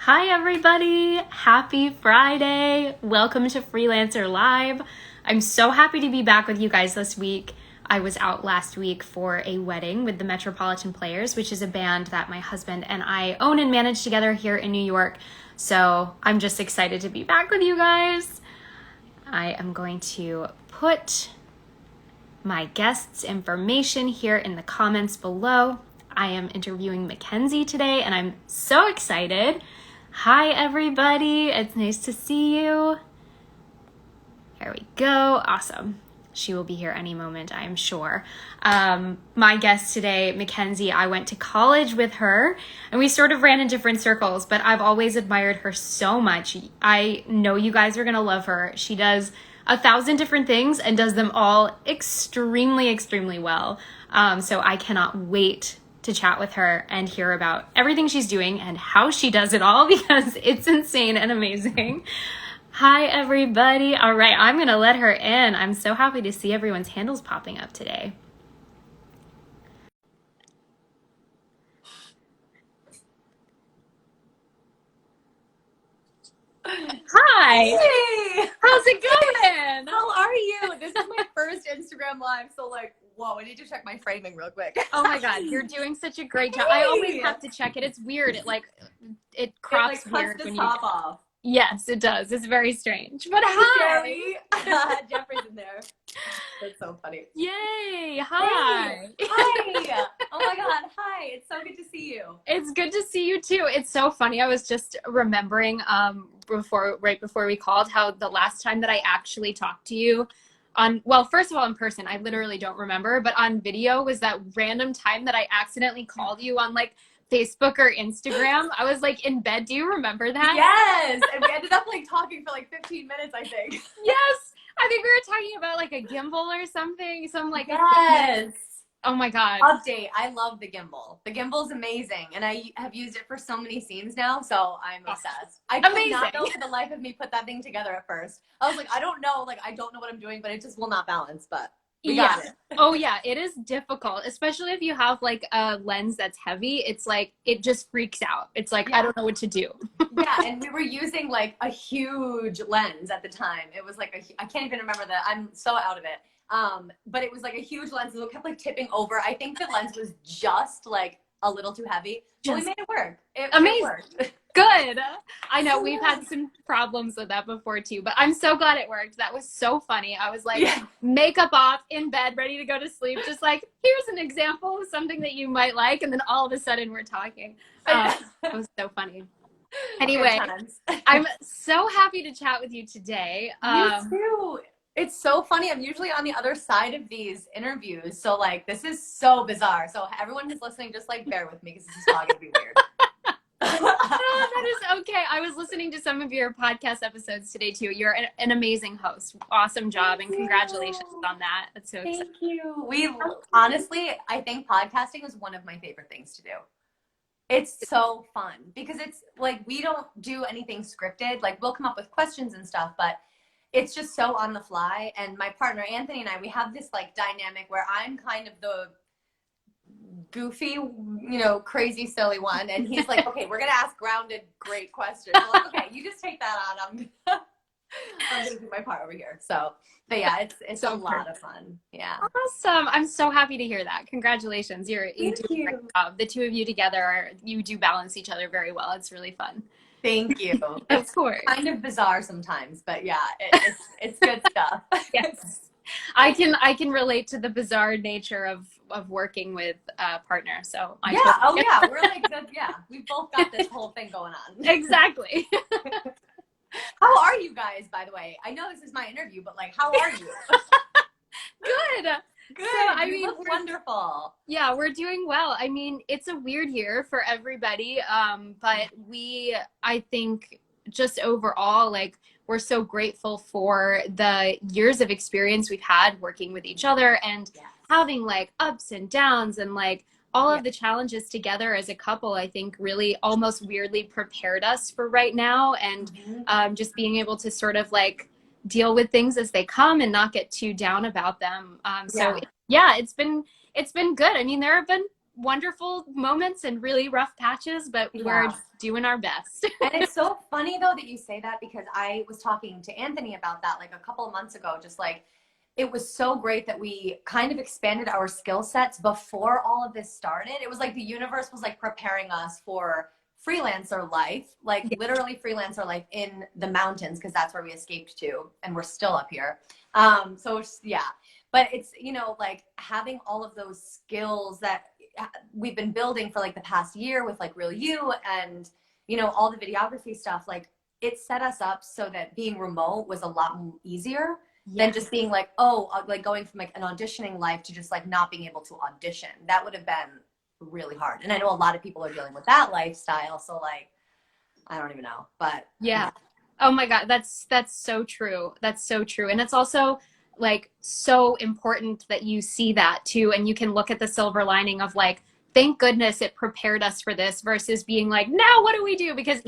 Hi everybody! Happy Friday! Welcome to Freelancer Live. I'm so happy to be back with you guys this week. I was out last week for a wedding with the Metropolitan Players, which is a band that my husband and I own and manage together here in New York. So I'm just excited to be back with you guys. I am going to put my guests' information here in the comments below. I am interviewing Mackenzie today and I'm so excited. Hi everybody, it's nice to see you. There we go, awesome. She will be here any moment, I am sure. My guest today, Mackenzie, I went to college with her and we sort of ran in different circles, but I've always admired her so much. I know you guys are gonna love her. She does 1,000 different things and does them all extremely well. So I cannot wait to chat with her and hear about everything she's doing and how she does it all because it's insane and amazing. Hi, everybody. All right, I'm going to let her in. I'm so happy to see everyone's handles popping up today. Hi. Hey! How's it going? How are you? This is my first Instagram live, so whoa, I need to check my framing real quick. Oh my God, you're doing such a great job. Hey! I always have to check it. It's weird. It crops it weird cuts when the top off. Yes, it does. It's very strange. But hi. Jerry. Jeffrey's in there. That's so funny. Yay. Hi. Hey. Hi. Oh my God. Hi. It's so good to see you. It's good to see you too. It's so funny. I was just remembering right before we called how the last time that I actually talked to you first of all, in person, I literally don't remember, but on video was that random time that I accidentally called you on Facebook or Instagram. I was in bed. Do you remember that? Yes. And we ended up talking for 15 minutes, I think. Yes. I think we were talking about a gimbal or something. Yes. Oh my God. Update. I love the gimbal. The gimbal's amazing. And I have used it for so many scenes now. So I'm obsessed. I could not know for the life of me put that thing together at first. I was I don't know. I don't know what I'm doing, but it just will not balance. But we got it. Oh yeah. It is difficult, especially if you have a lens that's heavy. It's it just freaks out. It's I don't know what to do. Yeah. And we were using a huge lens at the time. It was I can't even remember that. I'm so out of it. But it was a huge lens, so it kept tipping over. I think the lens was just a little too heavy. But we made it work. Amazing. It worked. Good. I know we've had some problems with that before too, but I'm so glad it worked. That was so funny. I was makeup off, in bed, ready to go to sleep. Just here's an example of something that you might like. And then all of a sudden we're talking. It was so funny. Anyway, I'm so happy to chat with you today. You too. It's so funny. I'm usually on the other side of these interviews. So this is so bizarre. So everyone who's listening, just bear with me because this is not going to be weird. That is okay. I was listening to some of your podcast episodes today too. You're an amazing host. Awesome job. And congratulations on that. That's so exciting. Thank you. Honestly, I think podcasting is one of my favorite things to do. It's so fun because it's we don't do anything scripted. We'll come up with questions and stuff, but it's just so on the fly. And my partner, Anthony, and I, we have this dynamic where I'm kind of the goofy, crazy, silly one. And he's okay, we're going to ask grounded, great questions. I'm okay, you just take that on. I'm going to do my part over here. So, but yeah, it's so a lot of fun. Yeah. Awesome. I'm so happy to hear that. Congratulations. You do a great job. The two of you together, you do balance each other very well. It's really fun. Thank you. Of course. Kind of bizarre sometimes, but yeah, it's good stuff. Yes. I can relate to the bizarre nature of working with a partner. So we're good. Yeah, we've both got this whole thing going on. Exactly. How are you guys, by the way? I know this is my interview, but how are you? Good. Good. So, you look wonderful. Yeah, we're doing well. I mean, it's a weird year for everybody, but I think just overall, we're so grateful for the years of experience we've had working with each other and having ups and downs and all of the challenges together as a couple. I think really almost weirdly prepared us for right now, and just being able to sort of deal with things as they come and not get too down about them. So it's been good. I mean, there have been wonderful moments and really rough patches, but we're doing our best. And it's so funny though that you say that, because I was talking to Anthony about that like a couple of months ago, just like it was so great that we kind of expanded our skill sets before all of this started. It was like the universe was like preparing us for freelancer life, like literally freelancer life in the mountains, because that's where we escaped to, and we're still up here. So it's, yeah, but it's, you know, like having all of those skills that we've been building for like the past year with like Real You and, you know, all the videography stuff, like it set us up so that being remote was a lot easier than just being like, oh, like going from like an auditioning life to just like not being able to audition. That would have been really hard. And I know a lot of people are dealing with that lifestyle. So like, I don't even know, but yeah. Oh my God. That's so true. That's so true. And it's also like so important that you see that too. And you can look at the silver lining of like, thank goodness it prepared us for this versus being like, now what do we do? Because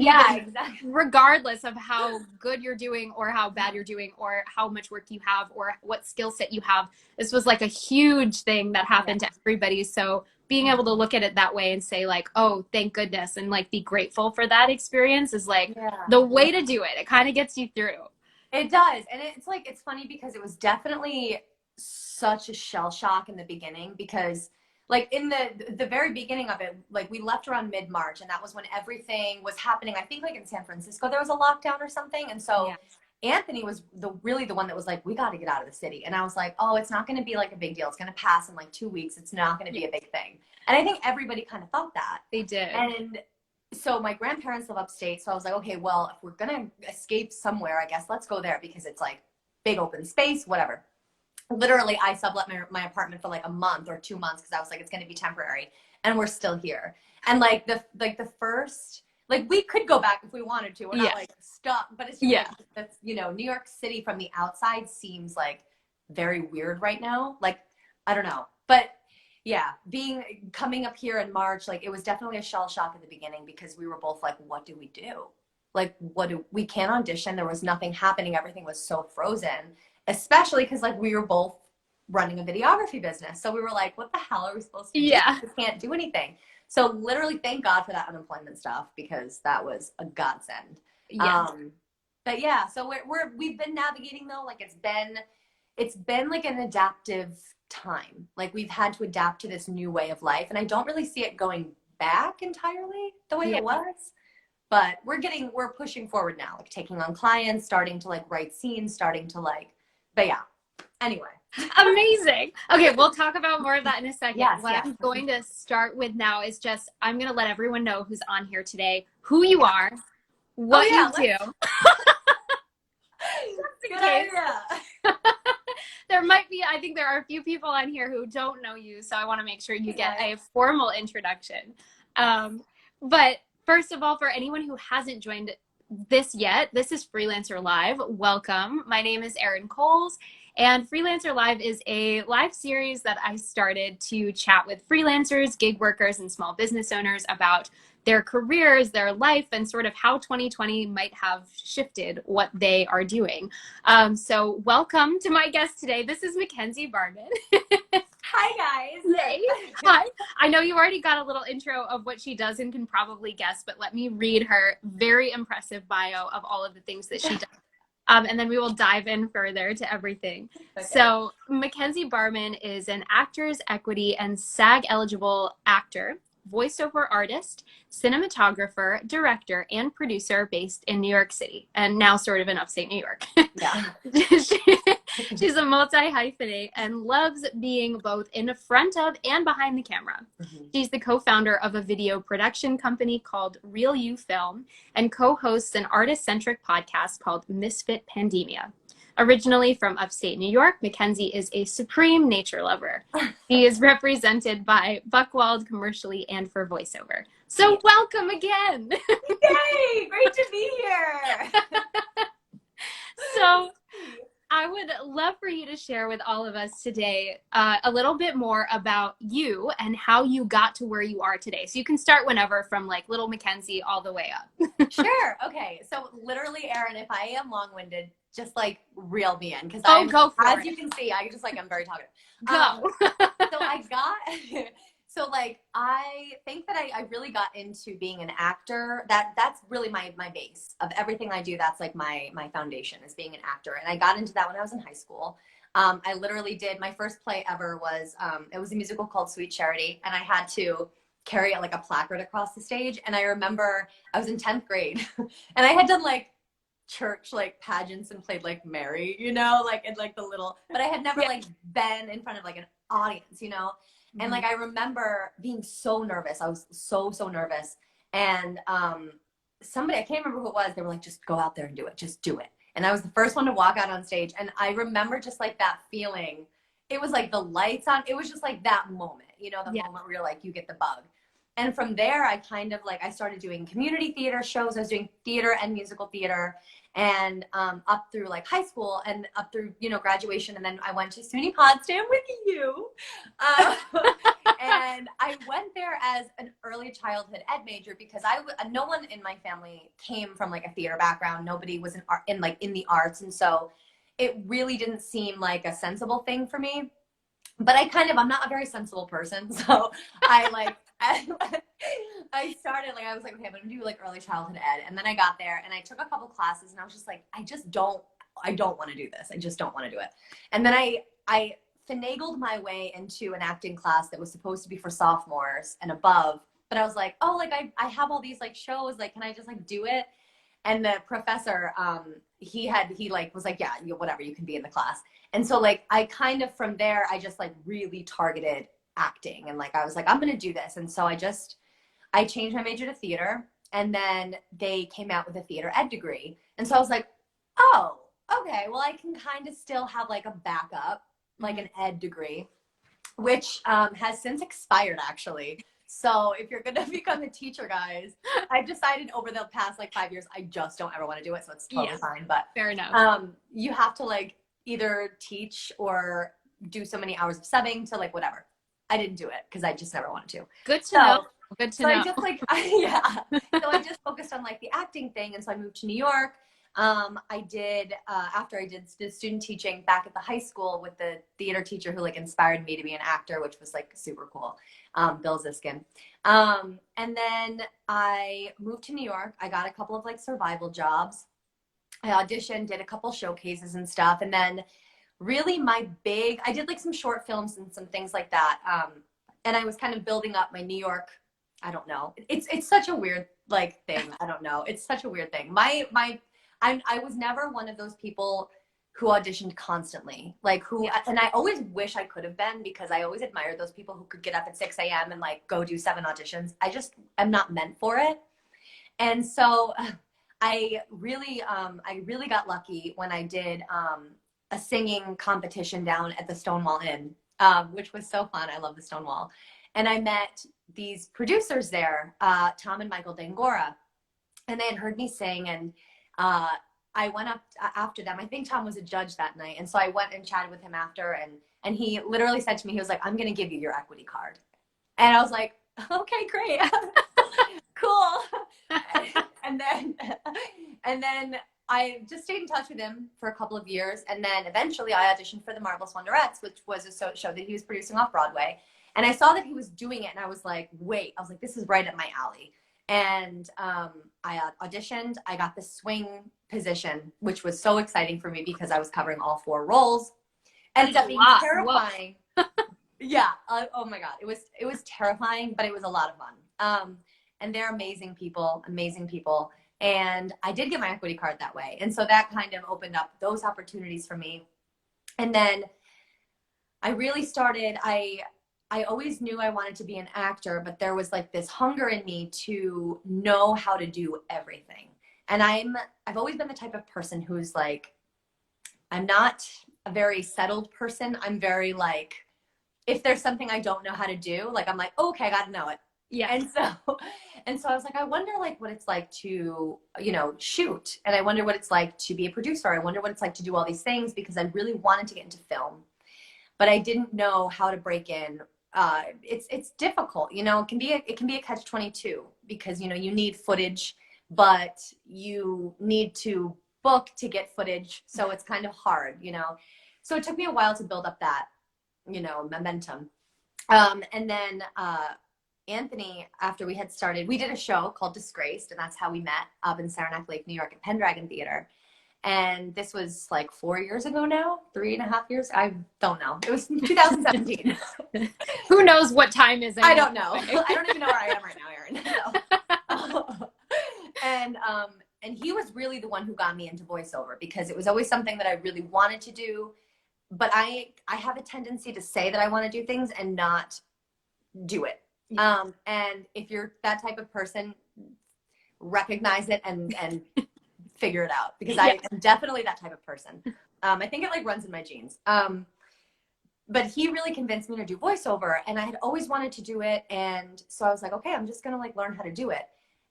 regardless of how good you're doing or how bad you're doing or how much work you have or what skill set you have, this was like a huge thing that happened to everybody. So being able to look at it that way and say like, oh, thank goodness, and like be grateful for that experience is like the way to do it. It kind of gets you through. It does. And it's like, it's funny because it was definitely such a shell shock in the beginning, because like in the very beginning of it, like we left around mid-March, and that was when everything was happening. I think like in San Francisco, there was a lockdown or something. And so Anthony was really the one that was like, we got to get out of the city. And I was like, oh, it's not going to be like a big deal. It's going to pass in like 2 weeks. It's not going to be a big thing. And I think everybody kind of thought that. They did. And so my grandparents live upstate. So I was like, okay, well, if we're going to escape somewhere, I guess let's go there, because it's like big open space, whatever. Literally, I sublet my apartment for like a month or 2 months, because I was like, it's going to be temporary, and we're still here. And like the first, like we could go back if we wanted to. We're not like stuck, but it's just like, that's, you know, New York City from the outside seems like very weird right now. Like, I don't know, but yeah, coming up here in March, like it was definitely a shell shock at the beginning, because we were both like, what do we do? Like, we can't audition. There was nothing happening. Everything was so frozen. Especially because like we were both running a videography business. So we were like, what the hell are we supposed to do? We can't do anything. So literally thank God for that unemployment stuff, because that was a godsend. But yeah, so we've been navigating though, like it's been like an adaptive time. Like we've had to adapt to this new way of life, and I don't really see it going back entirely the way it was. But we're pushing forward now, like taking on clients, starting to like write scenes, starting to like, but yeah, anyway. Amazing. Okay, we'll talk about more of that in a second. I'm going to start with now is just, I'm going to let everyone know who's on here today, who you are, what you do. Good idea. I think there are a few people on here who don't know you, so I want to make sure you get a formal introduction. But first of all, for anyone who hasn't joined this yet, this is Freelancer Live. Welcome. My name is Erin Coles, and Freelancer Live is a live series that I started to chat with freelancers, gig workers, and small business owners about their careers, their life, and sort of how 2020 might have shifted what they are doing. So welcome to my guest today. This is Mackenzie Barmen. Hi, guys. Yay. Hi. I know you already got a little intro of what she does and can probably guess, but let me read her very impressive bio of all of the things that she does. And then we will dive in further to everything. Okay. So Mackenzie Barmen is an Actors Equity and SAG-eligible actor, voiceover artist, cinematographer, director, and producer based in New York City, and now sort of in upstate New York. Yeah. She's a multi-hyphenate and loves being both in front of and behind the camera. Mm-hmm. She's the co-founder of a video production company called Real You Film and co-hosts an artist-centric podcast called Misfit Pandemia. Originally from upstate New York, Mackenzie is a supreme nature lover. She is represented by Buckwald commercially and for voiceover. So welcome again. Yay! Great to be here. So I would love for you to share with all of us today a little bit more about you and how you got to where you are today. So you can start whenever, from like little Mackenzie all the way up. Sure. Okay. So literally, Erin, if I am long-winded, just like reel me in, because go for as it. You can see, I'm very talkative. Go. So like I think that I really got into being an actor. That's really my base of everything I do. That's like my foundation is being an actor. And I got into that when I was in high school. I literally did my first play ever was it was a musical called Sweet Charity, and I had to carry like a placard across the stage. And I remember I was in 10th grade and I had done like church like pageants and played like Mary, you know, like in like the little, but I had never like been in front of like an audience, you know. And like I remember being so nervous. I was so nervous. And somebody, I can't remember who it was, they were like, just go out there and do it. Just do it. And I was the first one to walk out on stage. And I remember just like that feeling. It was like the lights on. It was just like that moment, you know, the moment where you're like, you get the bug. And from there, I kind of like, I started doing community theater shows. I was doing theater and musical theater, and up through like high school and up through, you know, graduation. And then I went to SUNY Potsdam with you. And I went there as an early childhood ed major because no one in my family came from like a theater background. Nobody was in the arts. And so it really didn't seem like a sensible thing for me. But I'm not a very sensible person. So I like, I started like, I was like, okay, I'm going to do like early childhood ed. And then I got there and I took a couple classes and I was just like, I don't want to do this. I just don't want to do it. And then I finagled my way into an acting class that was supposed to be for sophomores and above. But I was like, oh, like I have all these like shows, like, can I just like do it? And the professor, he was like, yeah, whatever, you can be in the class. And so like, I kind of, from there, I just like really targeted acting. And like, I was like, I'm going to do this. And so I changed my major to theater, and then they came out with a theater ed degree. And so I was like, oh, okay, well, I can kind of still have like a backup, like an ed degree, which has since expired actually. So if you're going to become a teacher, guys, I've decided over the past like 5 years, I just don't ever want to do it. So it's totally fine. But fair enough. You have to like either teach or do so many hours of subbing to like whatever. I didn't do it because I just never wanted to. Good to know. Good to know. I just like, So I just focused on like the acting thing. And so I moved to New York. I did, after I did student teaching back at the high school with the theater teacher who like inspired me to be an actor, which was like super cool. Bill Ziskin. And then I moved to New York. I got a couple of like survival jobs. I auditioned, did a couple showcases and stuff. And then really I did like some short films and some things like that. And I was kind of building up my New York, I don't know. It's such a weird like thing. I don't know. It's such a weird thing. I was never one of those people who auditioned constantly, and I always wish I could have been, because I always admired those people who could get up at 6 a.m. and like go do 7 auditions. I just am not meant for it. And so I really got lucky when I did a singing competition down at the Stonewall Inn, which was so fun. I love the Stonewall. And I met these producers there, Tom and Michael Dangora, and they had heard me sing, and I went up after them. I think Tom was a judge that night. And so I went and chatted with him after, and he literally said to me, he was like, I'm going to give you your equity card. And I was like, okay, great. Cool. And then I just stayed in touch with him for a couple of years. And then eventually I auditioned for The Marvelous Wonderettes, which was a show that he was producing off Broadway. And I saw that he was doing it, and I was like, this is right up my alley. And I auditioned. I got the swing position, which was so exciting for me because I was covering all 4 roles. Ended up being terrifying. Yeah. Oh my God. It was terrifying, but it was a lot of fun. And they're amazing people. And I did get my equity card that way. And so that kind of opened up those opportunities for me. And then I really started, I always knew I wanted to be an actor, but there was like this hunger in me to know how to do everything. And I've always been the type of person who's like, I'm not a very settled person. I'm very like, if there's something I don't know how to do, like, I'm like, oh, okay, I got to know it. Yeah. And so I was like, I wonder like what it's like to, shoot. And I wonder what it's like to be a producer. I wonder what it's like to do all these things, because I really wanted to get into film, but I didn't know how to break in. It's difficult, it can be a catch-22, because, you need footage, but you need to book to get footage. So it's kind of hard, so it took me a while to build up that, momentum. And then Anthony, after we had started, we did a show called Disgraced, and that's how we met up in Saranac Lake, New York at Pendragon Theater. And this was like 4 years ago now, 3.5 years. I don't know. It was 2017. Who knows what time is it? I don't know. I don't even know where I am right now, Erin. So, and he was really the one who got me into voiceover, because it was always something that I really wanted to do. But I have a tendency to say that I want to do things and not do it. Yeah. And if you're that type of person, recognize it and figure it out, because I am definitely that type of person. I think it like runs in my genes. But he really convinced me to do voiceover, and I had always wanted to do it. And so I was like, okay, I'm just going to like learn how to do it.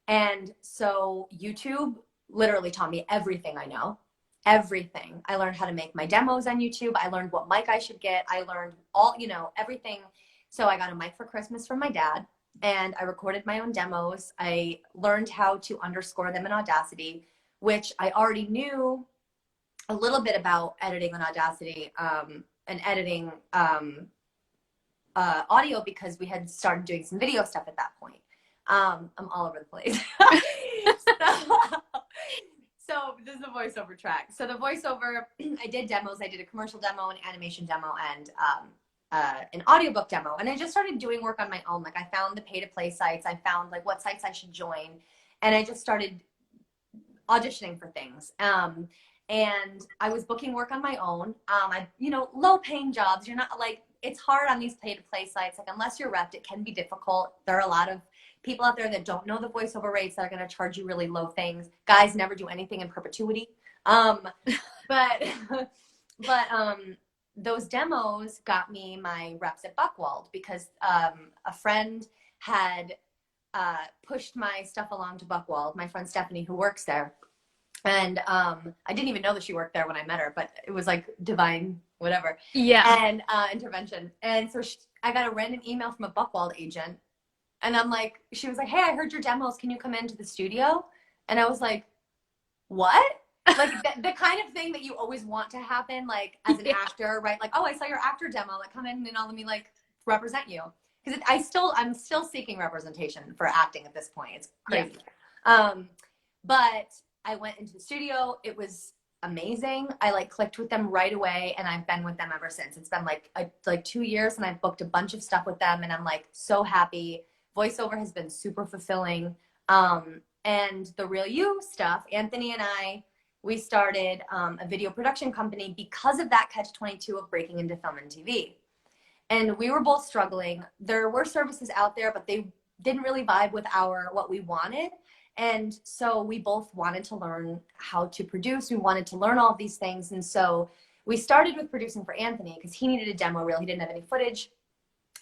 And so YouTube literally taught me everything I know. Everything. I learned how to make my demos on YouTube. I learned what mic I should get. I learned all, everything. So I got a mic for Christmas from my dad, and I recorded my own demos. I learned how to underscore them in Audacity, which I already knew a little bit about editing on Audacity, and editing audio, because we had started doing some video stuff at that point. I'm all over the place. So this is the voiceover track. So the voiceover, I did demos. I did a commercial demo, an animation demo, and an audiobook demo. And I just started doing work on my own. Like I found the pay-to-play sites. I found like what sites I should join. And I just started auditioning for things. And I was booking work on my own. Low paying jobs. You're not like, it's hard on these pay-to-play sites. Like unless you're repped, it can be difficult. There are a lot of people out there that don't know the voiceover rates that are going to charge you really low things. Guys never do anything in perpetuity. But those demos got me my reps at Buckwald, because a friend had pushed my stuff along to Buckwald, my friend Stephanie, who works there. And I didn't even know that she worked there when I met her, but it was like divine, whatever. Yeah. And intervention. And so I got a random email from a Buckwald agent. And I'm like, she was like, hey, I heard your demos. Can you come into the studio? And I was like, what? Like the kind of thing that you always want to happen, like as an actor, right? Like, oh, I saw your actor demo. Like, come in and let me like represent you. Because I'm still seeking representation for acting at this point. It's crazy. Yeah. But I went into the studio. It was amazing. I like clicked with them right away, and I've been with them ever since. It's been like 2 years, and I've booked a bunch of stuff with them, and I'm like so happy. Voiceover has been super fulfilling. And the Real You stuff, Anthony and I, we started a video production company because of that catch-22 of breaking into film and TV. And we were both struggling. There were services out there, but they didn't really vibe with what we wanted. And so we both wanted to learn how to produce. We wanted to learn all of these things. And so we started with producing for Anthony because he needed a demo reel. He didn't have any footage.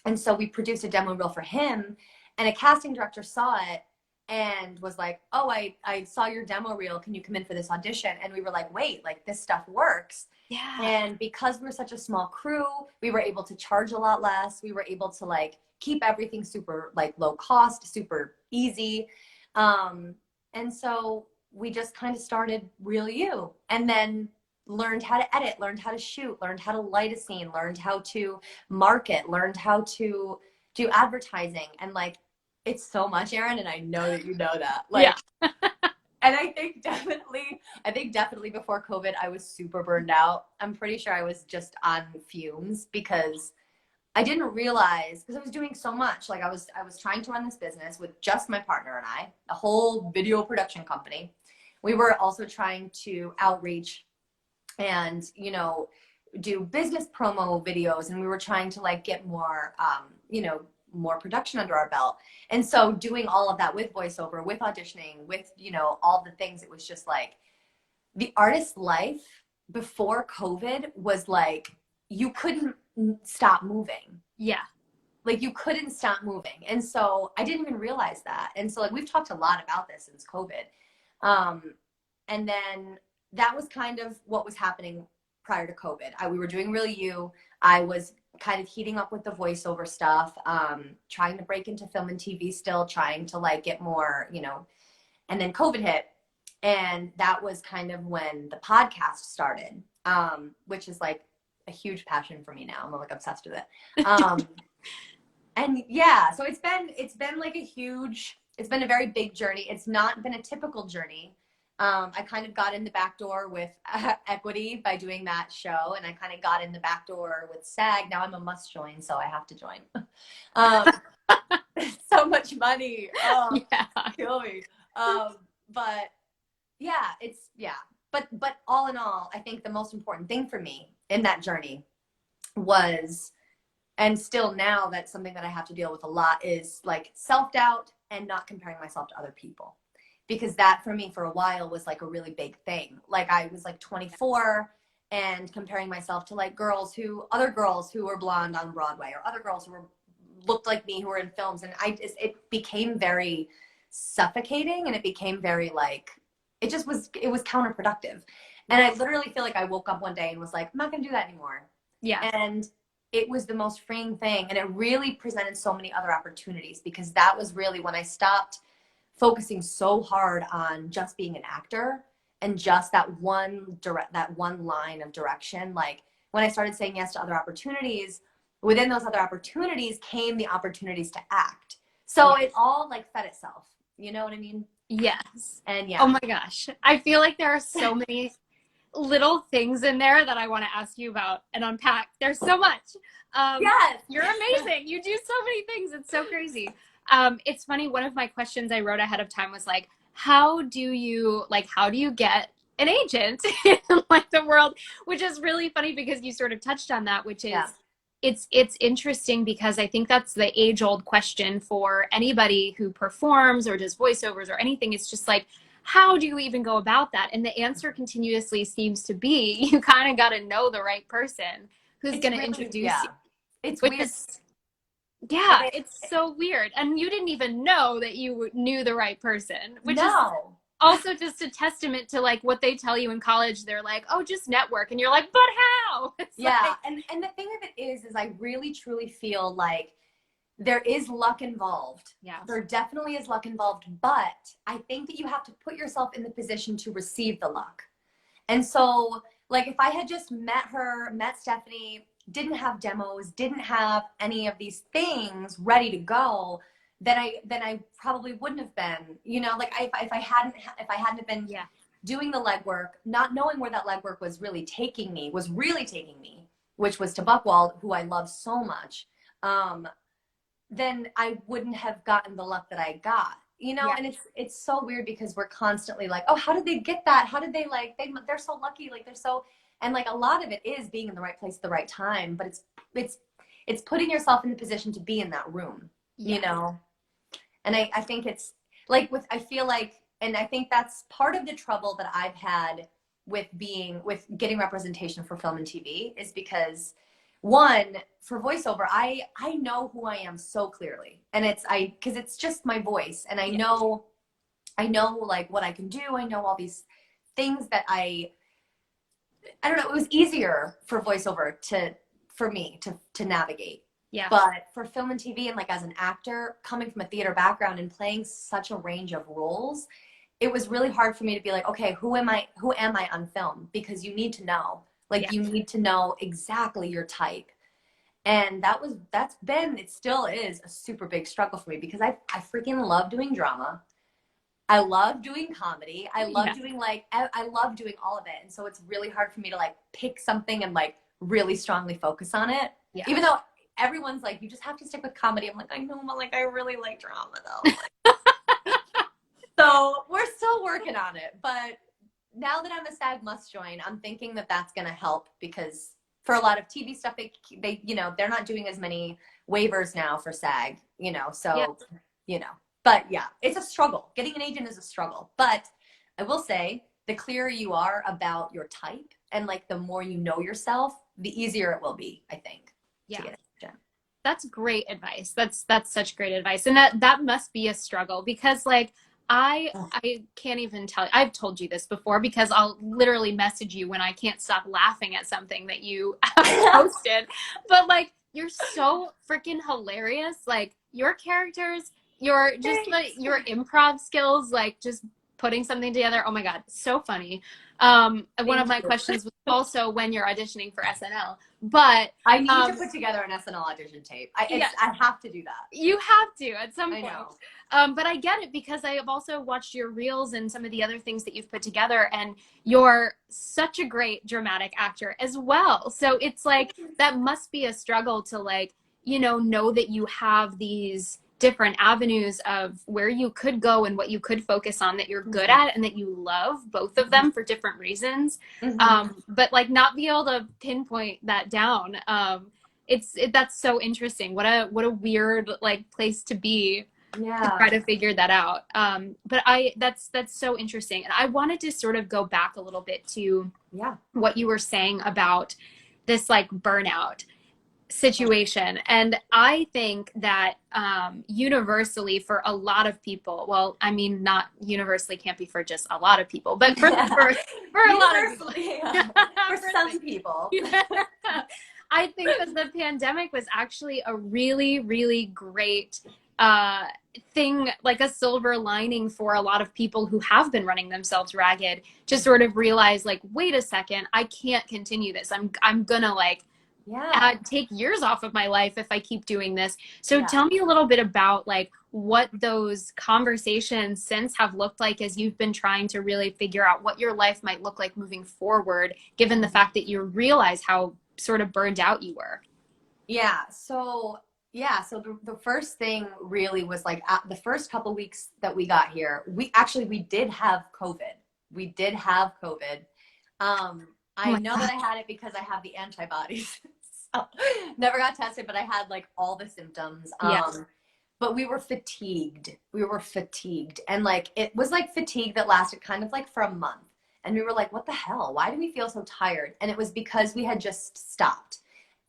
And so we produced a demo reel for him. And a casting director saw it and was like, oh, I saw your demo reel. Can you come in for this audition? And we were like, wait, like this stuff works. Yeah. And because we're such a small crew, we were able to charge a lot less. We were able to like keep everything super like low cost, super easy. And so we just kind of started Real You, and then learned how to edit, learned how to shoot, learned how to light a scene, learned how to market, learned how to do advertising. And like, it's so much, Erin, and I know that you know that. Like, yeah. And I think definitely before COVID, I was super burned out. I'm pretty sure I was just on fumes because I didn't realize, because I was doing so much. Like I was trying to run this business with just my partner and I, a whole video production company. We were also trying to outreach and, do business promo videos. And we were trying to like get more, more production under our belt. And so doing all of that with voiceover, with auditioning, with, all the things, it was just like the artist's life before COVID was like, you couldn't stop moving. Yeah. Like you couldn't stop moving. And so I didn't even realize that. And so like we've talked a lot about this since COVID. And then that was kind of what was happening prior to COVID. We were doing Real You. I was kind of heating up with the voiceover stuff, trying to break into film and TV still, trying to like get more, and then COVID hit. And that was kind of when the podcast started, which is like a huge passion for me now. I'm like obsessed with it. And yeah, so it's been like it's been a very big journey. It's not been a typical journey. I kind of got in the back door with equity by doing that show, and I kind of got in the back door with SAG. Now I'm a must join, so I have to join. um, so much money. Oh, Yeah. kill me. But yeah, but all in all, I think the most important thing for me in that journey was, and still now that's something that I have to deal with a lot, is like self-doubt and not comparing myself to other people. Because that for me for a while was like a really big thing. Like I was like 24 and comparing myself to like other girls who were blonde on Broadway, or other girls who looked like me who were in films. And it became very suffocating, and it became very like, it was counterproductive. And I literally feel like I woke up one day and was like, I'm not going to do that anymore. Yeah. And it was the most freeing thing. And it really presented so many other opportunities, because that was really when I stopped focusing so hard on just being an actor and just that one line of direction. Like when I started saying yes to other opportunities, within those other opportunities came the opportunities to act. So it all like fed itself. You know what I mean? Yes. And Oh yeah. my gosh. I feel like there are so many little things in there that I want to ask you about and unpack. There's so much. Yes. You're amazing. You do so many things. It's so crazy. It's funny. One of my questions I wrote ahead of time was like, how do you get an agent in like the world? Which is really funny because you sort of touched on that, which is Yeah. it's interesting because I think that's the age old question for anybody who performs or does voiceovers or anything. It's just like, how do you even go about that? And the answer continuously seems to be you kind of got to know the right person who's It's going to really, introduce yeah. you, It's which weird. is, yeah, it's so weird. And you didn't even know that you knew the right person, which is No. also just a testament to like what they tell you in college. They're like, oh, just network. And you're like, but how? It's Yeah. like, And the thing of it is I really truly feel like there is luck involved. yeah, There definitely is luck involved, but I think that you have to put yourself in the position to receive the luck. And so, like, if I had just met Stephanie, didn't have demos, didn't have any of these things ready to go, then I probably wouldn't have been, like if I hadn't have been yeah, doing the legwork, not knowing where that legwork was really taking me, which was to Buckwald, who I love so much. Then I wouldn't have gotten the luck that I got, yeah, and it's so weird because we're constantly like, oh, how did they get that? How did they they're so lucky, like they're so, and like a lot of it is being in the right place at the right time, but it's putting yourself in the position to be in that room, yeah, and I think it's like I feel like, and I think that's part of the trouble that I've had with getting representation for film and TV, is because one, for voiceover, I know who I am so clearly, and because it's just my voice, and yeah, I know like what I can do. I know all these things that I don't know. It was easier for voiceover for me to navigate. yeah, But for film and TV, and like as an actor coming from a theater background and playing such a range of roles, it was really hard for me to be like, okay, who am I on film? Because you need to know. Like yeah, you need to know exactly your type. And it still is a super big struggle for me, because I freaking love doing drama. I love doing comedy. I love yeah, doing I love doing all of it. And so it's really hard for me to like pick something and like really strongly focus on it. yeah. Even though everyone's like, you just have to stick with comedy. I'm like, I know, but like I really like drama though. So we're still working on it. But now that I'm a SAG must join, I'm thinking that that's going to help, because for a lot of TV stuff, they they're not doing as many waivers now for SAG, Yeah. so, you know, but yeah, it's a struggle. Getting an agent is a struggle. But I will say, the clearer you are about your type, and like the more you know yourself, the easier it will be, I think, to Yeah. get an agent. That's great advice. That's such great advice. And that must be a struggle because like I can't even tell you. I've told you this before because I'll literally message you when I can't stop laughing at something that you have posted. But like you're so freaking hilarious. Like your characters, your just like Thanks. your improv skills like just putting something together. Oh my God, so funny. One of my questions was also when you're auditioning for SNL, but I need to put together an SNL audition tape. I have to do that. You have to at some point. I know. But I get it because I have also watched your reels and some of the other things that you've put together, and you're such a great dramatic actor as well. So it's like that must be a struggle to like, know that you have these different avenues of where you could go and what you could focus on that you're good at and that you love both of them for different reasons. But like not be able to pinpoint that down. That's so interesting. What a weird like place to be to try to figure that out. But that's so interesting. And I wanted to sort of go back a little bit to what you were saying about this like burnout situation. And I think that universally for a lot of people, well, I mean, not universally, can't be for just a lot of people, but for a lot of people. For some people. I think that the pandemic was actually a really, really great thing, like a silver lining for a lot of people who have been running themselves ragged to sort of realize like, wait a second, I can't continue this. I'm gonna like take years off of my life if I keep doing this. So tell me a little bit about like what those conversations since have looked like as you've been trying to really figure out what your life might look like moving forward, given the fact that you realize how sort of burned out you were. So the first thing really was like the first couple weeks that we got here, we did have COVID. I know that I had it because I have the antibodies. So, never got tested, but I had like all the symptoms. But we were fatigued. And like, it was like fatigue that lasted kind of like for a month. And we were like, what the hell? Why do we feel so tired? And it was because we had just stopped.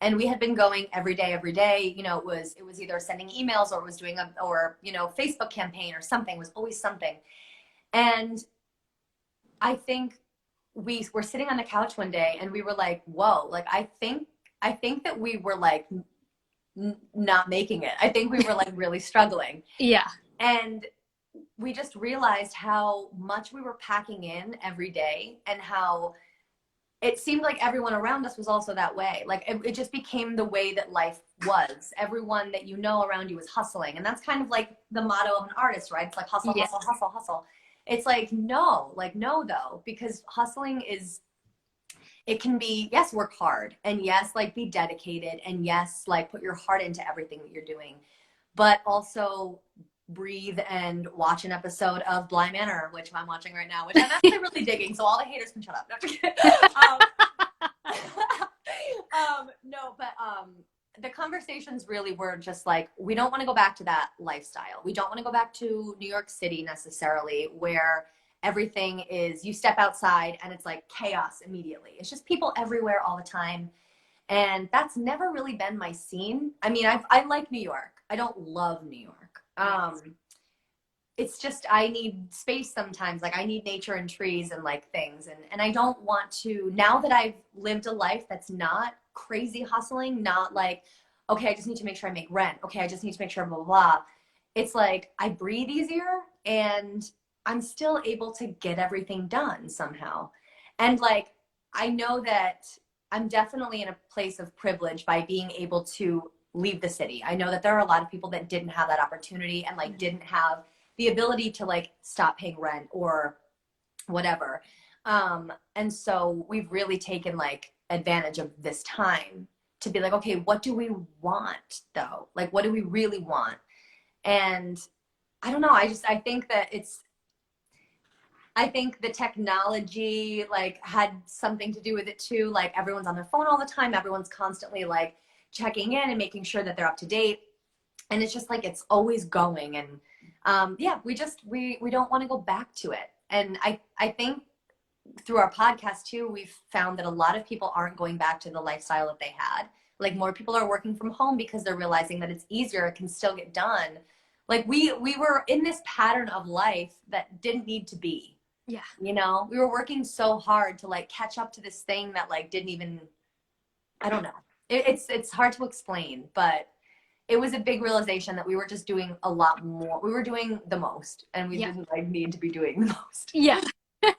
And we had been going every day. You know, it was either sending emails or it was doing Facebook campaign or something. It was always something. And I think we were sitting on the couch one day and we were like, whoa, like, I think that we were like not making it. I think we were like really struggling. Yeah. And we just realized how much we were packing in every day and how it seemed like everyone around us was also that way. Like it just became the way that life was. Everyone that you know around you was hustling. And that's kind of like the motto of an artist, right? It's like hustle, hustle, hustle, hustle. It's like, no though, because hustling it can be, yes, work hard, and yes, like be dedicated, and yes, like put your heart into everything that you're doing, but also breathe and watch an episode of Bly Manor, which I'm watching right now, which I'm actually really digging, so all the haters can shut up. The conversations really were just like, we don't want to go back to that lifestyle. We don't want to go back to New York City necessarily, where everything is, you step outside and it's like chaos immediately. It's just people everywhere all the time. And that's never really been my scene. I mean, I like New York. I don't love New York. It's just, I need space sometimes. Like I need nature and trees and like things. And I don't want to, now that I've lived a life that's not crazy hustling, not like, okay, I just need to make sure I make rent. Okay, I just need to make sure blah, blah, blah. It's like, I breathe easier and I'm still able to get everything done somehow. And like, I know that I'm definitely in a place of privilege by being able to leave the city. I know that there are a lot of people that didn't have that opportunity and like didn't have the ability to like stop paying rent or whatever. And so we've really taken like advantage of this time to be like, okay, what do we want though? Like, what do we really want? And I don't know. I think that I think the technology like had something to do with it too. Like everyone's on their phone all the time. Everyone's constantly like checking in and making sure that they're up to date. And it's just like, it's always going. And we don't want to go back to it. And I think through our podcast too, we've found that a lot of people aren't going back to the lifestyle that they had. Like more people are working from home because they're realizing that it's easier, it can still get done. Like we were in this pattern of life that didn't need to be. Yeah. You know, we were working so hard to like catch up to this thing that like didn't even, I don't know. It's hard to explain, but it was a big realization that we were just doing a lot more. We were doing the most, and we Yeah. didn't like need to be doing the most. Yeah. Yeah,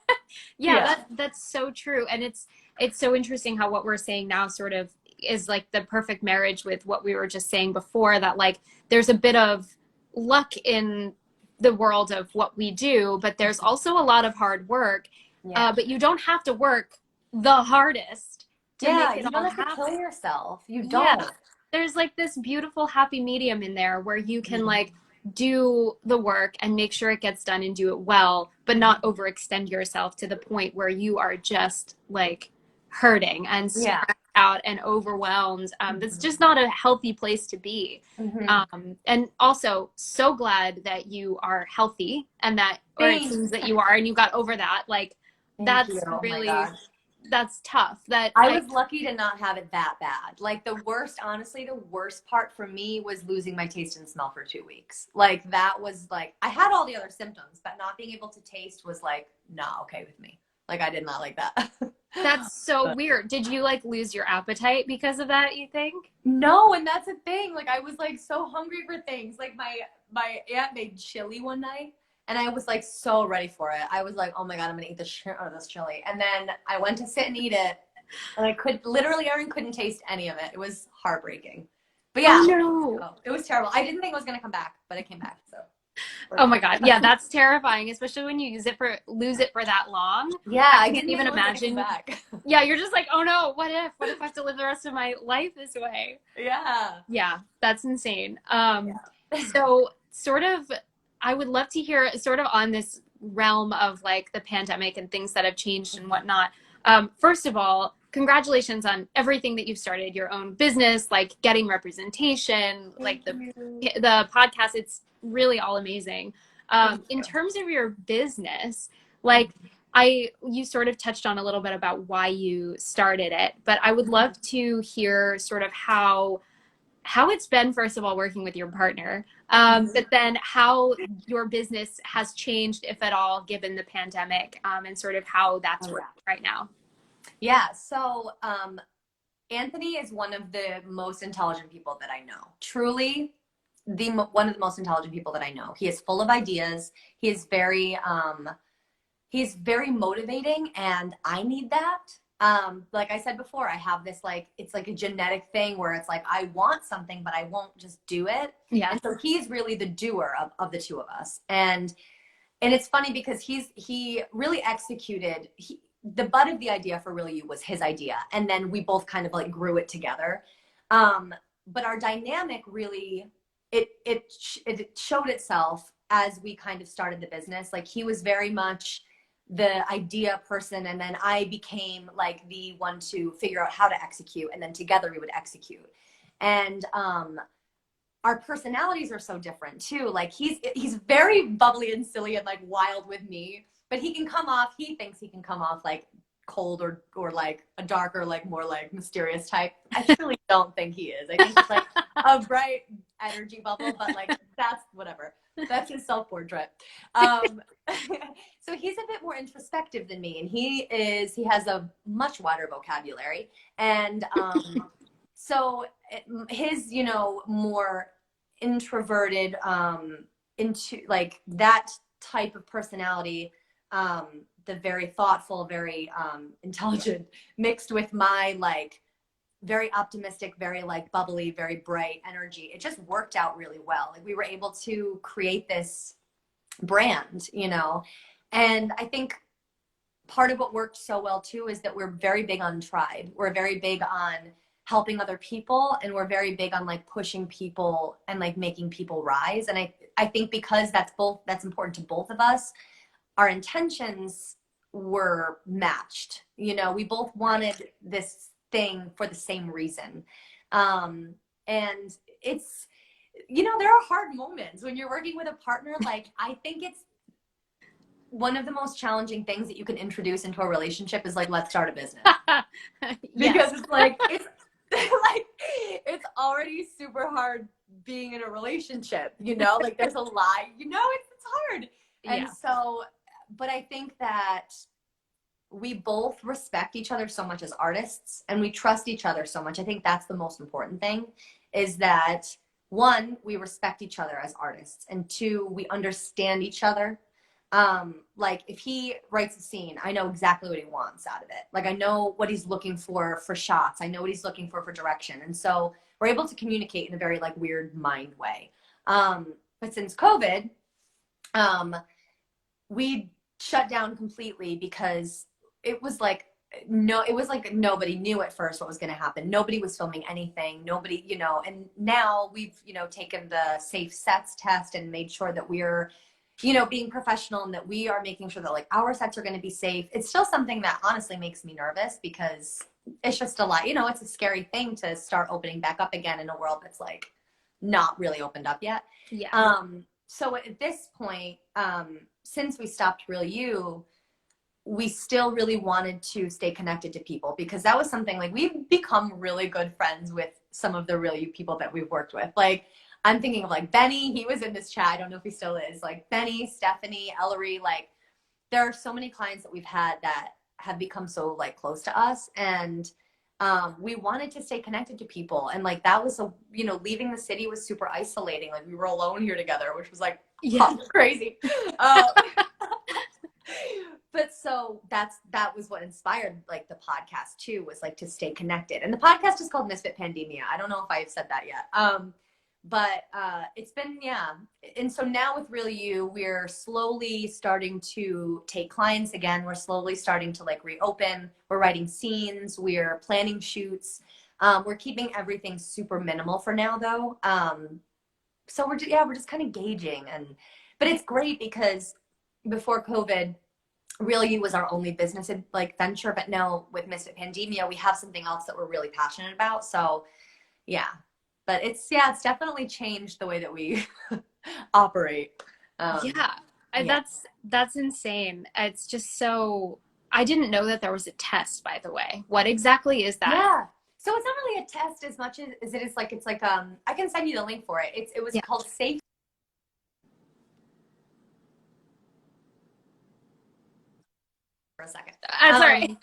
Yeah. that's so true. And it's so interesting how what we're saying now sort of is like the perfect marriage with what we were just saying before, that like there's a bit of luck in the world of what we do, but there's also a lot of hard work. Yeah. But you don't have to work the hardest to Yeah, make it you all don't have to happen. kill yourself. You Yeah. don't. There's like this beautiful happy medium in there where you can Mhm. like do the work and make sure it gets done and do it well, but not overextend yourself to the point where you are just like hurting and Yeah. stressed out and overwhelmed. That's Mhm. just not a healthy place to be. Mhm. And also so glad that you are healthy and that, or it Thanks. seems that you are, and you got over that. Like Thank you. that's Oh my really, gosh. that's tough. That I was lucky to not have it that bad. Like the worst, honestly, the worst part for me was losing my taste and smell for 2 weeks. Like that was like, I had all the other symptoms, but not being able to taste was like, not okay with me. Like I did not like that. That's so But weird. Did you like lose your appetite because of that, you think? no, and that's a thing. Like I was like so hungry for things. Like my aunt made chili one night, and I was like so ready for it. I was like, oh my god, I'm gonna eat this shit out of this chili. And then I went to sit and eat it, and I could literally, Erin couldn't taste any of it. It was heartbreaking. But Oh yeah, no. it was terrible. I didn't think it was gonna come back, but it came back. So we're Oh my fine. God. Yeah, that's terrifying, especially when you lose it for that long. Yeah, I I can't didn't think even it was gonna come imagine. back. Yeah, you're just like, oh no, what if? What if I have to live the rest of my life this way? Yeah. Yeah, that's insane. Yeah. So sort of, I would love to hear sort of on this realm of like the pandemic and things that have changed and whatnot. First of all, congratulations on everything that you've started, your own business, like getting representation, like Thank you. the podcast. It's really all amazing. Thank In you. terms of your business, like you sort of touched on a little bit about why you started it, but I would love to hear sort of how it's been, first of all, working with your partner, but then how your business has changed, if at all, given the pandemic, and sort of how that's Oh, working yeah. right now. Yeah. So, Anthony is one of the most intelligent people that I know. Truly, one of the most intelligent people that I know. He is full of ideas. He is he's very motivating, and I need that. Like I said before, I have this like it's like a genetic thing where it's like I want something, but I won't just do it. Yeah. And so he's really the doer of the two of us. And it's funny because he really executed the butt of the idea for Really You was his idea, and then we both kind of like grew it together. But our dynamic really it showed itself as we kind of started the business. Like he was very much the idea person, and then I became like the one to figure out how to execute, and then together we would execute. And our personalities are so different too. Like he's very bubbly and silly and like wild with me, but he thinks he can come off like cold or like a darker, like more like mysterious type. I truly don't think he is. I think he's like a bright energy bubble, but like that's whatever. That's his self-portrait. So he's a bit more introspective than me, and he has a much wider vocabulary. And so his, more introverted, into like that type of personality, the very thoughtful, very intelligent, mixed with my like very optimistic, very like bubbly, very bright energy. It just worked out really well. Like we were able to create this brand, and I think part of what worked so well too is that we're very big on tribe. We're very big on helping other people, and we're very big on like pushing people and like making people rise. And I think because that's important to both of us, our intentions were matched. We both wanted this thing for the same reason. And it's, there are hard moments when you're working with a partner. Like I think it's one of the most challenging things that you can introduce into a relationship is like, let's start a business. Because it's like, it's like, it's already super hard being in a relationship, like there's a lot, it's hard. And so, but I think that we both respect each other so much as artists, and we trust each other so much. I think that's the most important thing, is that one, we respect each other as artists, and two, we understand each other. Like if he writes a scene, I know exactly what he wants out of it. Like I know what he's looking for shots. I know what he's looking for direction. And so we're able to communicate in a very like weird mind way. But since COVID, we shut down completely because it was like nobody knew at first what was going to happen. Nobody was filming anything. Nobody, and now we've, taken the safe sets test and made sure that we're, being professional and that we are making sure that like our sets are going to be safe. It's still something that honestly makes me nervous because it's just a lot, it's a scary thing to start opening back up again in a world that's like not really opened up yet. Yeah. So at this point, since we stopped Real You, we still really wanted to stay connected to people because that was something like we've become really good friends with some of the Real You people that we've worked with. Like I'm thinking of like Benny, he was in this chat. I don't know if he still is. Like Benny, Stephanie, Ellery, like there are so many clients that we've had that have become so like close to us. And we wanted to stay connected to people. And like that was leaving the city was super isolating. Like we were alone here together, which was like crazy. But so that was what inspired like the podcast too, was like to stay connected. And the podcast is called Misfit Pandemia. I don't know if I've said that yet. But it's been, and so now with Real You, we're slowly starting to take clients again. We're slowly starting to like reopen. We're writing scenes. We're planning shoots. We're keeping everything super minimal for now though. So we're just kind of gauging, but it's great because before COVID, Real You was our only business like venture, but now with Misfit Pandemia, we have something else that we're really passionate about. So yeah. But it's definitely changed the way that we operate. That's insane. It's just so, I didn't know that there was a test, by the way. What exactly is that? Yeah. So it's not really a test as much as it is like, it's like, I can send you the link for it. It was called Safe. For a second. Sorry.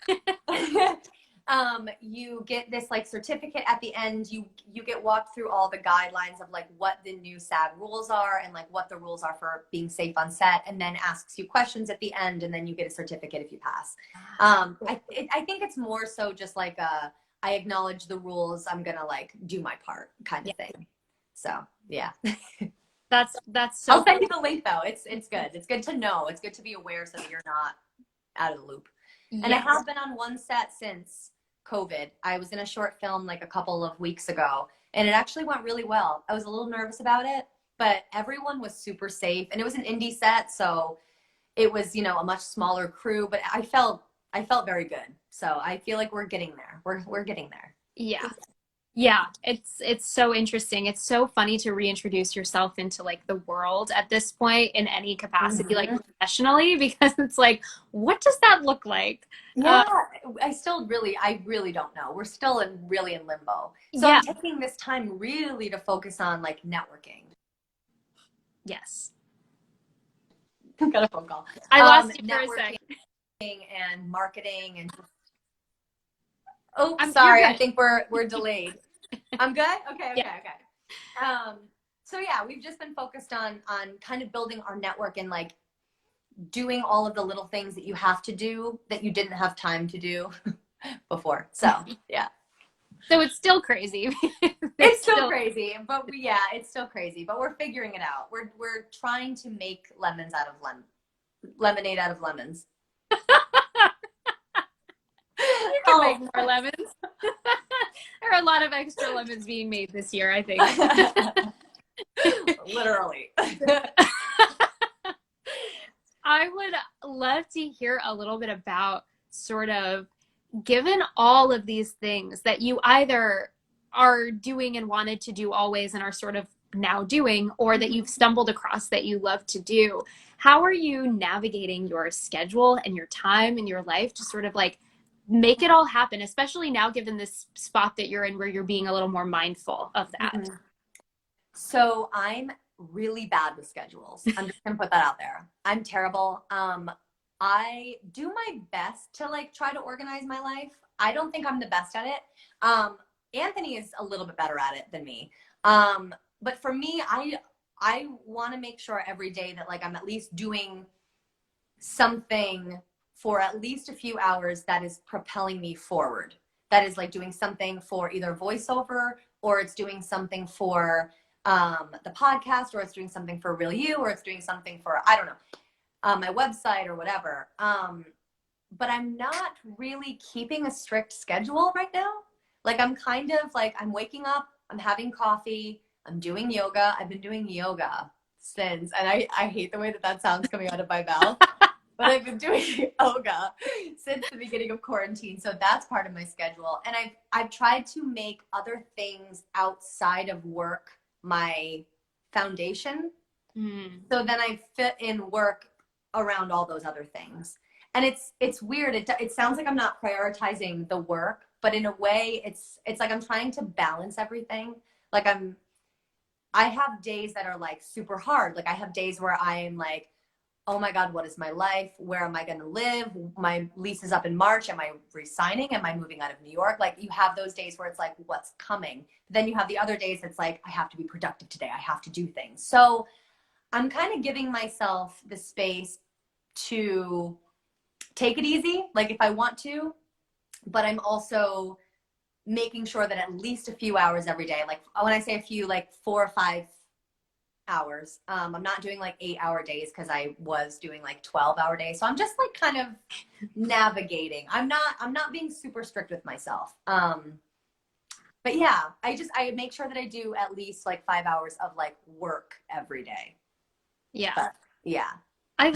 You get this like certificate at the end. You get walked through all the guidelines of like what the new SAG rules are and like what the rules are for being safe on set, and then asks you questions at the end, and then you get a certificate if you pass. I think it's more so just like I acknowledge the rules. I'm gonna like do my part kind of thing. So yeah. That's so. I'll send you the link though. It's good. It's good to know. It's good to be aware so that you're not out of the loop. Yes. And I have been on one set since COVID. I was in a short film like a couple of weeks ago, and it actually went really well. I was a little nervous about it, but everyone was super safe, and it was an indie set, so it was, a much smaller crew, but I felt very good. So I feel like we're getting there. We're getting there. Yeah. Yeah, it's so interesting. It's so funny to reintroduce yourself into like the world at this point in any capacity, like professionally, because it's like, what does that look like? Yeah, I really don't know. We're still really in limbo. So I'm taking this time really to focus on like networking. Yes. Got a phone call. I lost you for a second. And marketing and I'm sorry. I think we're delayed. I'm good? Okay. So yeah, we've just been focused on kind of building our network and like doing all of the little things that you have to do that you didn't have time to do before. So yeah. So it's still crazy. It's still crazy, but it's still crazy, but we're figuring it out. We're trying to make lemonade out of lemons. You can make more lemons. There are a lot of extra lemons being made this year, I think. Literally. I would love to hear a little bit about sort of, given all of these things that you either are doing and wanted to do always and are sort of now doing, or that you've stumbled across that you love to do, how are you navigating your schedule and your time and your life to sort of like make it all happen, especially now given this spot that you're in where you're being a little more mindful of that? Mm-hmm. So I'm really bad with schedules. I'm just gonna put that out there. I'm terrible. I do my best to like try to organize my life. I don't think I'm the best at it. Anthony is a little bit better at it than me. but for me, I want to make sure every day that like I'm at least doing something for at least a few hours that is propelling me forward. That is like doing something for either voiceover, or it's doing something for the podcast, or it's doing something for Real You, or it's doing something for, I don't know, my website or whatever. But I'm not really keeping a strict schedule right now. Like I'm kind of like, I'm waking up, I'm having coffee, I'm doing yoga. I've been doing yoga since, and I hate the way that that sounds coming out of my mouth, but I've been doing yoga since the beginning of quarantine. So that's part of my schedule. And I've tried to make other things outside of work my foundation. So then I fit in work around all those other things. And it's weird. It sounds like I'm not prioritizing the work, but in a way it's like I'm trying to balance everything. Like I have days that are like super hard. Like I have days where I am like, oh my God, what is my life? Where am I going to live? My lease is up in March. Am I resigning? Am I moving out of New York? Like you have those days where it's like, what's coming? Then you have the other days it's like, I have to be productive today. I have to do things. So I'm kind of giving myself the space to take it easy, like if I want to, but I'm also making sure that at least a few hours every day, like when I say a few, like 4 or 5 hours. I'm not doing like 8-hour days because I was doing like 12-hour days. So I'm just like kind of navigating. I'm not being super strict with myself. But yeah, I make sure that I do at least like 5 hours of like work every day. Yeah. But, yeah. I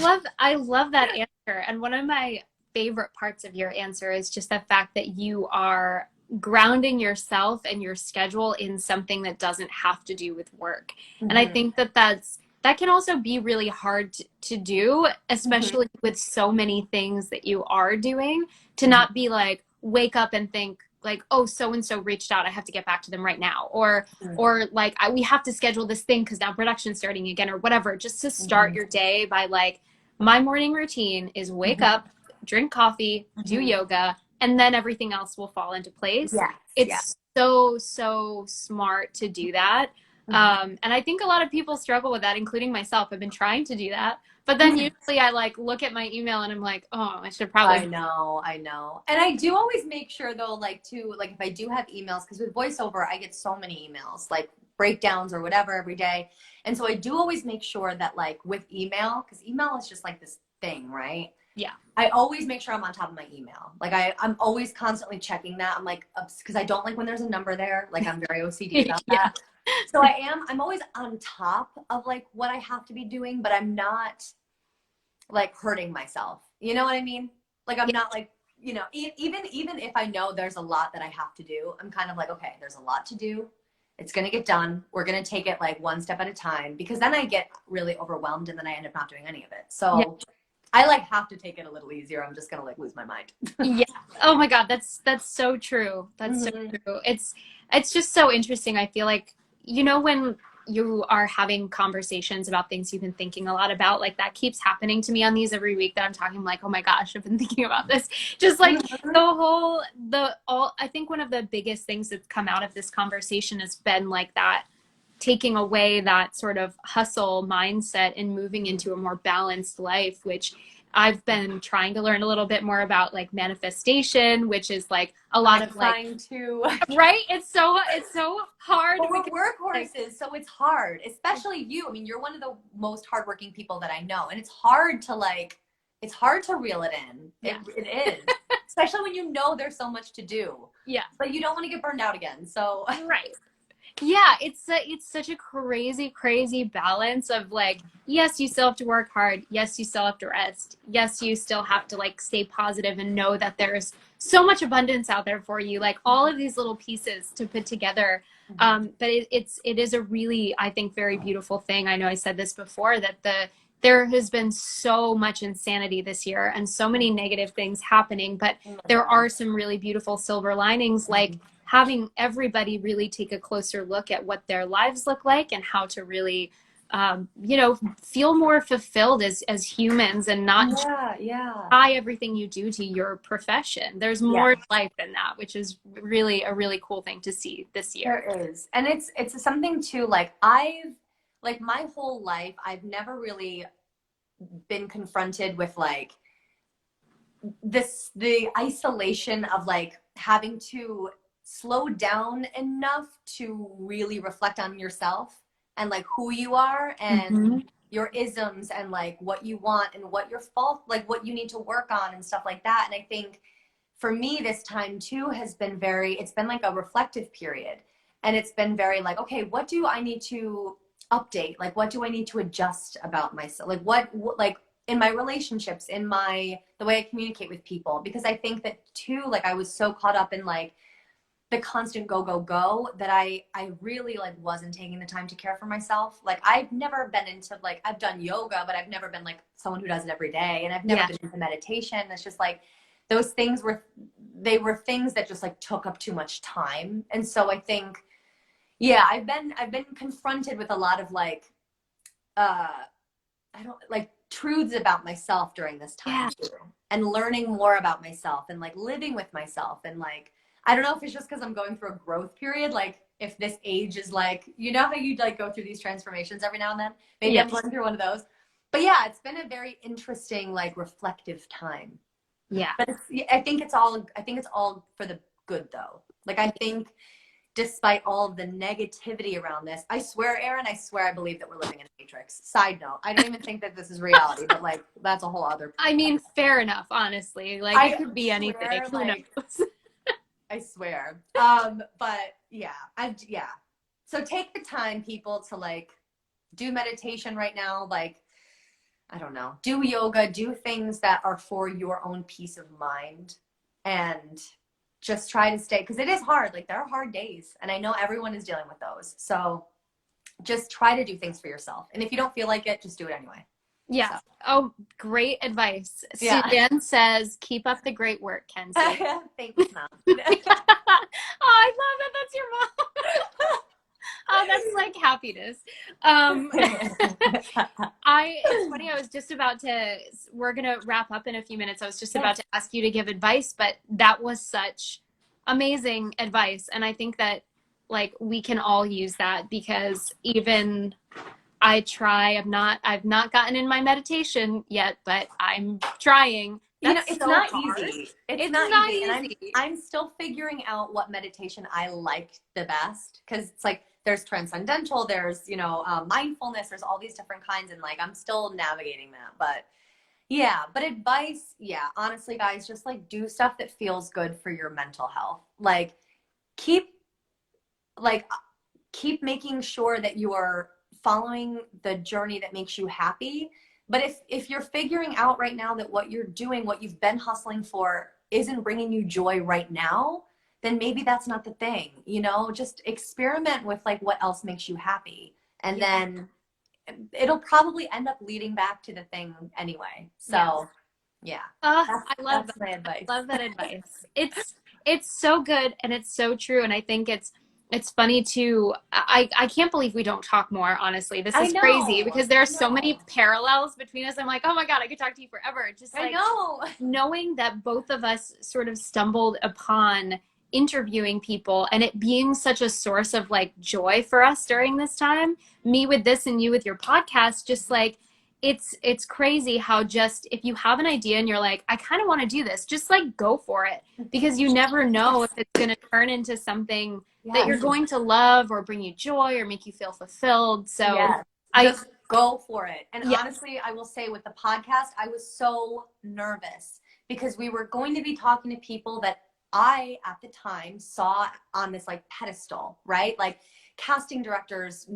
love that answer. And one of my favorite parts of your answer is just the fact that you are grounding yourself and your schedule in something that doesn't have to do with work. Mm-hmm. And I think that that can also be really hard to do, especially mm-hmm. with so many things that you are doing, to mm-hmm. not be like, wake up and think like, oh, so-and-so reached out, I have to get back to them right now. Or mm-hmm. or like, we have to schedule this thing because now production's starting again or whatever. Just to start mm-hmm. your day by like, my morning routine is wake mm-hmm. up, drink coffee, mm-hmm. do yoga, and then everything else will fall into place. Yes, it's so smart to do that. Mm-hmm. And I think a lot of people struggle with that, including myself. I've been trying to do that. But then usually I like look at my email and I'm like, oh, I should probably. I know. And I do always make sure though, like to, like if I do have emails, because with voiceover, I get so many emails, like breakdowns or whatever every day. And so I do always make sure that like with email, because email is just like this thing, right? Yeah. I always make sure I'm on top of my email. Like I'm always constantly checking that. I'm like, because I don't like when there's a number there. Like I'm very OCD about yeah. that. So I'm always on top of like what I have to be doing, but I'm not like hurting myself. You know what I mean? Like I'm not like, you know, even if I know there's a lot that I have to do, I'm kind of like, okay, there's a lot to do. It's going to get done. We're going to take it like one step at a time, because then I get really overwhelmed and then I end up not doing any of it. So I like have to take it a little easier. I'm just going to like lose my mind. Yeah. Oh my God. That's so true. That's so true. It's just so interesting. I feel like, you know, when you are having conversations about things you've been thinking a lot about, like that keeps happening to me on these every week, that I'm talking like, oh my gosh, I've been thinking about this. Just like I think one of the biggest things that's come out of this conversation has been like that, taking away that sort of hustle mindset and moving into a more balanced life, which I've been trying to learn a little bit more about, like manifestation, which is like a lot of like, trying to, right? It's so hard. But we're workhorses, so it's hard, especially you. I mean, you're one of the most hardworking people that I know, and it's hard to reel it in. Yeah. It is, especially when you know there's so much to do. Yeah. But you don't want to get burned out again. So right. Yeah, it's such a crazy balance of like, yes, you still have to work hard. Yes, you still have to rest. Yes, you still have to like stay positive and know that there's so much abundance out there for you. Like all of these little pieces to put together. But it is a really, I think, very beautiful thing. I know I said this before, that there has been so much insanity this year and so many negative things happening, but there are some really beautiful silver linings, like having everybody really take a closer look at what their lives look like and how to really you know, feel more fulfilled as humans and not just Yeah. tie everything you do to your profession. There's Yeah. more to life than that, which is really a really cool thing to see this year. There is. And it's something too, like I've like my whole life, I've never really been confronted with like the isolation of like having to slow down enough to really reflect on yourself and like who you are and Mm-hmm. your isms and like what you want and what your fault, like what you need to work on and stuff like that. And I think for me this time too has been it's been like a reflective period, and it's been very like, okay, what do I need to update, like what do I need to adjust about myself, like what like in my relationships, in my the way I communicate with people, because I think that too, like I was so caught up in like the constant go that I really like wasn't taking the time to care for myself. Like I've never been into like, I've done yoga, but I've never been like someone who does it every day, and I've never Yeah. been into meditation. It's just like those things were things that just like took up too much time. And so I think, yeah, I've been confronted with a lot of like uh I don't like truths about myself during this time Yeah. too, and learning more about myself and like living with myself. And like, I don't know if it's just because I'm going through a growth period. Like, if this age is like, you know how you like go through these transformations every now and then? Maybe I'm Yes. going through one of those. But yeah, it's been a very interesting, like reflective time. Yeah. But I think it's all for the good though. Like, I think despite all of the negativity around this. I swear, Erin, I swear I believe that we're living in a matrix. Side note, I don't even think that this is reality, but like that's a whole other. I mean, fair enough, honestly. Like it I could be anything. swear, Who knows? like I swear. But yeah, yeah. So take the time, people, to like do meditation right now. Like, I don't know, do yoga, do things that are for your own peace of mind, and just try to stay, because it is hard. Like there are hard days, and I know everyone is dealing with those. So just try to do things for yourself. And if you don't feel like it, just do it anyway. Yeah. So, Oh, great advice. yeah. Suzanne says, keep up the great work, Kenzie. Thanks, Mom. Oh, I love that. That's your mom. Oh, that's like happiness. It's funny, I was just about to, we're going to wrap up in a few minutes. I was just about to ask you to give advice, but that was such amazing advice. And I think that like we can all use that, because even I've not gotten in my meditation yet, but I'm trying. That's It's so not hard. easy. It's Not not easy. And easy. I'm still figuring out what meditation I like the best, because it's like there's transcendental, there's, mindfulness, there's all these different kinds. And like, I'm still navigating that. But yeah, but advice, yeah, honestly, guys, just like do stuff that feels good for your mental health. Like, keep, like, keep making sure that you are following the journey that makes you happy. But if you're figuring out right now that what you're doing, what you've been hustling for, isn't bringing you joy right now, then maybe that's not the thing. Just experiment with like what else makes you happy, and then it'll probably end up leading back to the thing anyway. So yeah, I love that's my advice. I love that advice. It's so good and it's so true. And I think it's funny too. I can't believe we don't talk more, honestly. This is crazy, because there are so many parallels between us. I'm like, oh my God, I could talk to you forever. Just like knowing that both of us sort of stumbled upon interviewing people and it being such a source of like joy for us during this time, me with this and you with your podcast, just like it's crazy how just if you have an idea and you're like, I kind of want to do this, just like go for it, because you never know if it's going to turn into something that you're going to love or bring you joy or make you feel fulfilled. So just go for it. And honestly, I will say with the podcast, I was so nervous because we were going to be talking to people that I, at the time, saw on this like pedestal, right? Like casting directors,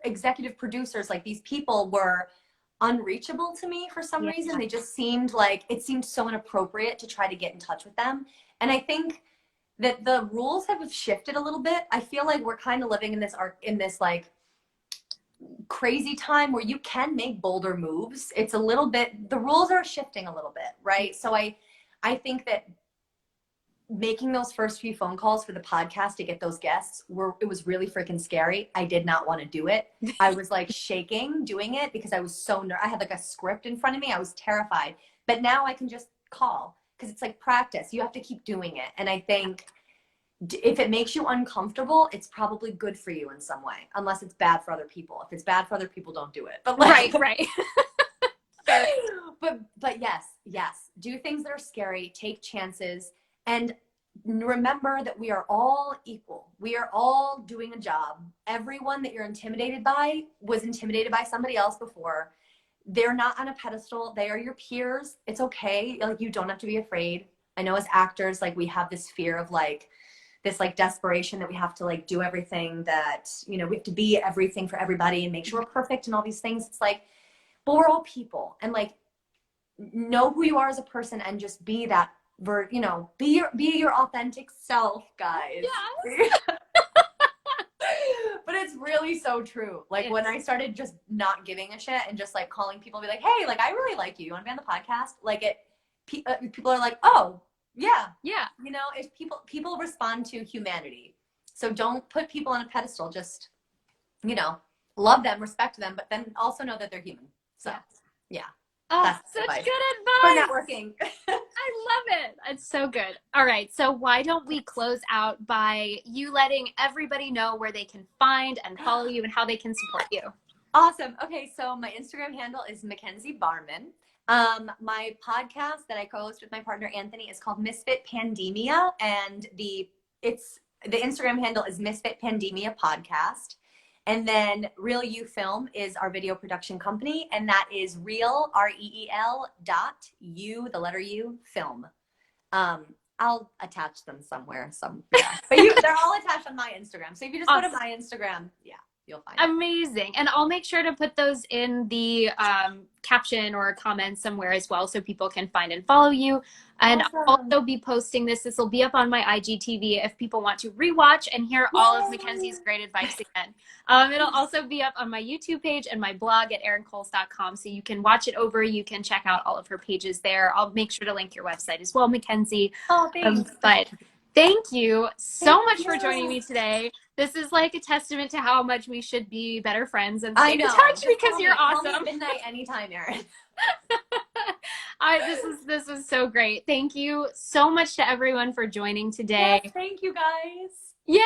executive producers, like these people were unreachable to me for some reason. They just seemed like, it seemed so inappropriate to try to get in touch with them. And I think that the rules have shifted a little bit. I feel like we're kind of living in this like crazy time where you can make bolder moves. It's a little bit, the rules are shifting a little bit, right? So I think that making those first few phone calls for the podcast to get those guests it was really freaking scary. I did not want to do it. I was like shaking doing it because I was so I had like a script in front of me. I was terrified. But now I can just call because it's like practice. You have to keep doing it. And I think if it makes you uncomfortable, it's probably good for you in some way, unless it's bad for other people. If it's bad for other people, don't do it. But like, right. but yes, do things that are scary, take chances, and remember that we are all equal. We are all doing a job. Everyone that you're intimidated by was intimidated by somebody else before. They're not on a pedestal. They are your peers. It's okay. Like, you don't have to be afraid. I know as actors, like, we have this fear of like this like desperation that we have to like do everything, that, you know, we have to be everything for everybody and make sure we're perfect and all these things. It's like, but we're all people, and like, know who you are as a person and just be that, you know, be your authentic self, guys. Yes. But it's really so true. Like, when I started just not giving a shit and just like calling people, be like, hey, like, I really like you. You want to be on the podcast? Like, people are like, oh, yeah. You know, if people respond to humanity. So don't put people on a pedestal. Just, you know, love them, respect them, but then also know that they're human. So, yeah. Oh, that's such advice good advice for networking. I love it. It's so good. All right. So why don't we close out by you letting everybody know where they can find and follow you and how they can support you? Awesome. Okay. So my Instagram handle is Mackenzie Barmen. My podcast that I co-host with my partner Anthony is called Misfit Pandemia, and the Instagram handle is Misfit Pandemia Podcast. And then Real You Film is our video production company, and that is real, REEL .U, the letter U, film. I'll attach them somewhere. Yeah. But they're all attached on my Instagram. So if you just go to my Instagram, yeah, you'll find it. Amazing. And I'll make sure to put those in the caption or comments somewhere as well, so people can find and follow you. And Awesome. I'll also be posting this. This will be up on my IGTV if people want to rewatch and hear all of Mackenzie's great advice again. It'll also be up on my YouTube page and my blog at erincoles.com, so you can watch it over. You can check out all of her pages there. I'll make sure to link your website as well, Mackenzie. Oh, thanks. But thank you so much for joining me today. This is like a testament to how much we should be better friends and stay in touch, because you're awesome. Call me at midnight anytime, Erin. This is so great. Thank you so much to everyone for joining today. Yes, thank you, guys. Yay!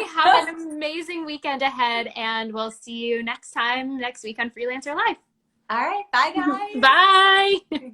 Have an amazing weekend ahead, and we'll see you next week on Freelancer Live. All right. Bye, guys. Bye.